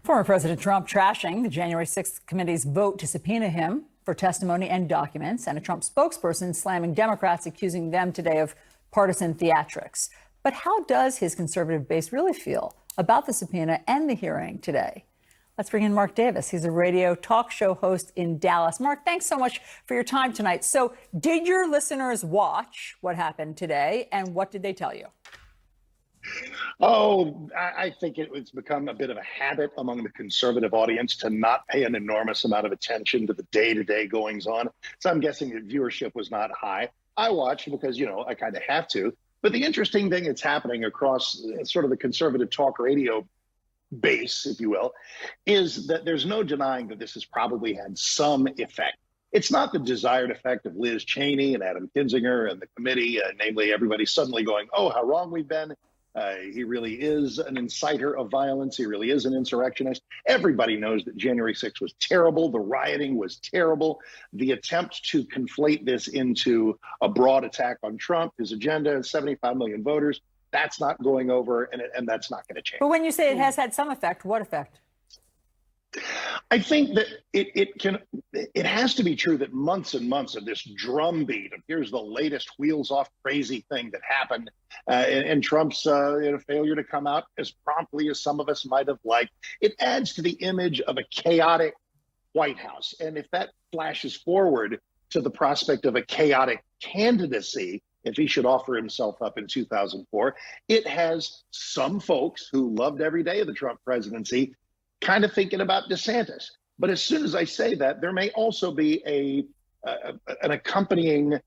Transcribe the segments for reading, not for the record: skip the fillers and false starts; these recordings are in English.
Former President Trump trashing the January 6th committee's vote to subpoena him for testimony and documents, and a Trump spokesperson slamming Democrats, accusing them today of partisan theatrics. But how does his conservative base really feel about the subpoena and the hearing today? Let's bring in Mark Davis. He's a radio talk show host in Dallas. Mark, thanks so much for your time tonight. So did your listeners watch what happened today, and what did they tell you? Oh, I think it's become a bit of a habit among the conservative audience to not pay an enormous amount of attention to the day-to-day goings on. So I'm guessing that viewership was not high. I watched because, I kind of have to. But the interesting thing that's happening across sort of the conservative talk radio base, if you will, is that there's no denying that this has probably had some effect. It's not the desired effect of Liz Cheney and Adam Kinzinger and the committee, namely everybody suddenly going, oh, how wrong we've been. He really is an inciter of violence. He really is an insurrectionist. Everybody knows that January 6th was terrible. The rioting was terrible. The attempt to conflate this into a broad attack on Trump, his agenda, 75 million voters, that's not going over, and that's not going to change. But when you say it has had some effect, what effect? I think that it has to be true that months and months of this drumbeat of here's the latest wheels off crazy thing that happened, and Trump's failure to come out as promptly as some of us might have liked, it adds to the image of a chaotic White House. And if that flashes forward to the prospect of a chaotic candidacy, if he should offer himself up in 2004, it has some folks who loved every day of the Trump presidency kind of thinking about DeSantis. But as soon as I say that, there may also be an accompanying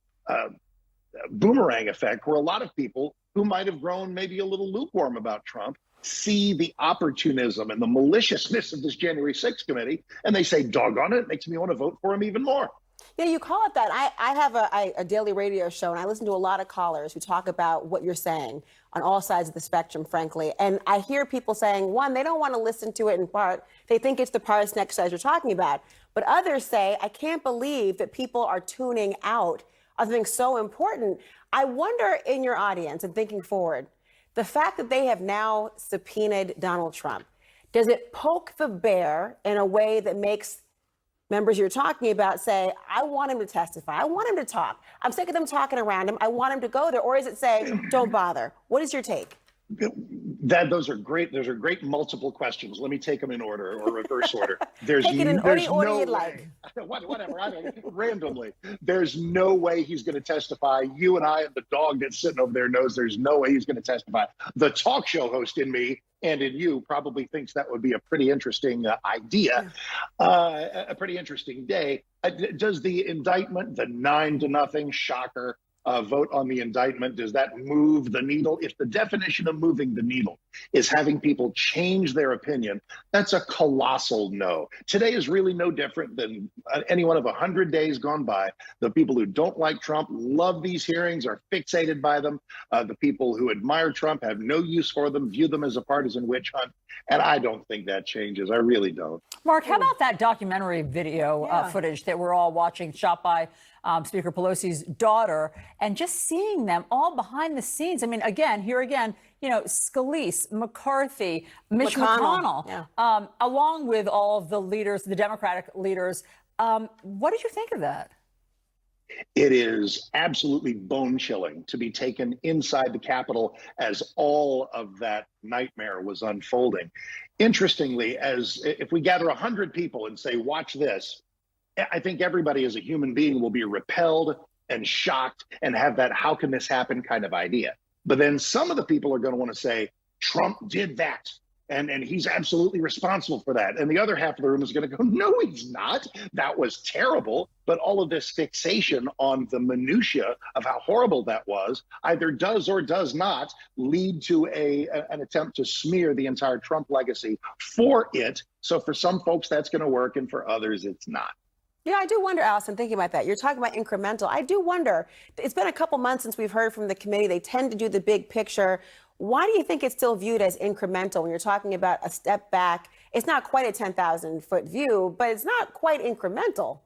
boomerang effect where a lot of people who might have grown maybe a little lukewarm about Trump see the opportunism and the maliciousness of this January 6th committee, and they say, doggone it makes me want to vote for him even more. Yeah, you call it that. I have a daily radio show, and I listen to a lot of callers who talk about what you're saying on all sides of the spectrum, frankly. And I hear people saying, one, they don't want to listen to it in part. They think it's the partisan exercise you're talking about. But others say, I can't believe that people are tuning out of something so important. I wonder, in your audience and thinking forward, the fact that they have now subpoenaed Donald Trump, does it poke the bear in a way that makes members you're talking about say, I want him to testify. I want him to talk. I'm sick of them talking around him. I want him to go there. Or is it say, don't bother? What is your take? Those are great multiple questions. Let me take them in order or reverse order. Take it in any order you'd like. Whatever, randomly. There's no way he's going to testify. You and I and the dog that's sitting over there knows there's no way he's going to testify. The talk show host in me and in you probably thinks that would be a pretty interesting idea, a pretty interesting day. Does the indictment, the 9-0 shocker, vote on the indictment, does that move the needle? If the definition of moving the needle is having people change their opinion, that's a colossal no. Today is really no different than any one of 100 days gone by. The people who don't like Trump love these hearings, are fixated by them. The people who admire Trump have no use for them, view them as a partisan witch hunt. And I don't think that changes. I really don't. Mark, how about that documentary video footage that we're all watching, shot by Speaker Pelosi's daughter, and just seeing them all behind the scenes? I mean, again, Scalise, McCarthy, Mitch McConnell, along with all of the leaders, the Democratic leaders. What did you think of that? It is absolutely bone-chilling to be taken inside the Capitol as all of that nightmare was unfolding. Interestingly, if we gather 100 people and say, watch this, I think everybody as a human being will be repelled and shocked and have that how can this happen kind of idea. But then some of the people are going to want to say, Trump did that. And he's absolutely responsible for that. And the other half of the room is going to go, no, he's not. That was terrible. But all of this fixation on the minutia of how horrible that was either does or does not lead to an attempt to smear the entire Trump legacy for it. So for some folks, that's going to work. And for others, it's not. Yeah, I do wonder, Allison, thinking about that. You're talking about incremental. I do wonder, it's been a couple months since we've heard from the committee. They tend to do the big picture. Why do you think it's still viewed as incremental when you're talking about a step back? It's not quite a 10,000-foot view, but it's not quite incremental.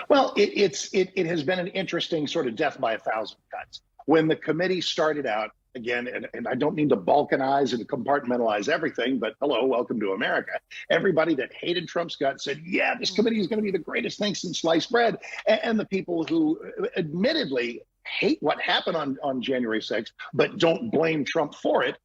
Well, it has been an interesting sort of death by 1,000 cuts. When the committee started out, again, and I don't mean to balkanize and compartmentalize everything, but hello, welcome to America. Everybody that hated Trump's guts said, yeah, this committee is going to be the greatest thing since sliced bread. And the people who admittedly hate what happened on January 6th, but don't blame Trump for it,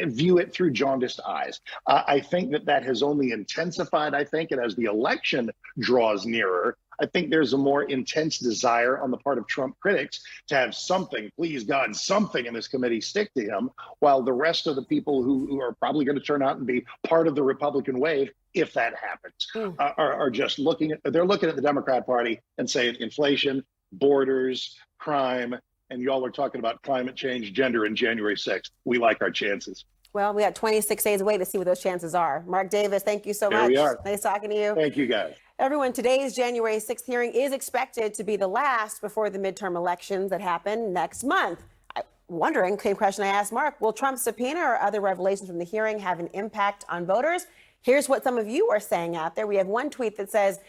view it through jaundiced eyes. I think that has only intensified, I think, and as the election draws nearer, I think there's a more intense desire on the part of Trump critics to have something, please God, something in this committee stick to him, while the rest of the people who are probably going to turn out and be part of the Republican wave, if that happens, are just looking at the Democrat Party and saying inflation, borders, crime, and y'all are talking about climate change, gender, and January 6th. We like our chances. Well, we got 26 days away to see what those chances are. Mark Davis, thank you so much. There we are. Nice talking to you. Thank you, guys. Everyone, today's January 6th hearing is expected to be the last before the midterm elections that happen next month. I'm wondering, same question I asked Mark, will Trump's subpoena or other revelations from the hearing have an impact on voters? Here's what some of you are saying out there. We have one tweet that says,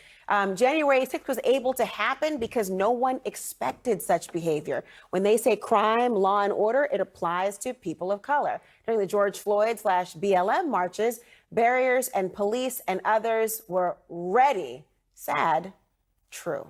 January 6th was able to happen because no one expected such behavior. When they say crime, law and order, it applies to people of color. During the George Floyd/BLM marches, barriers and police and others were ready. Sad, true.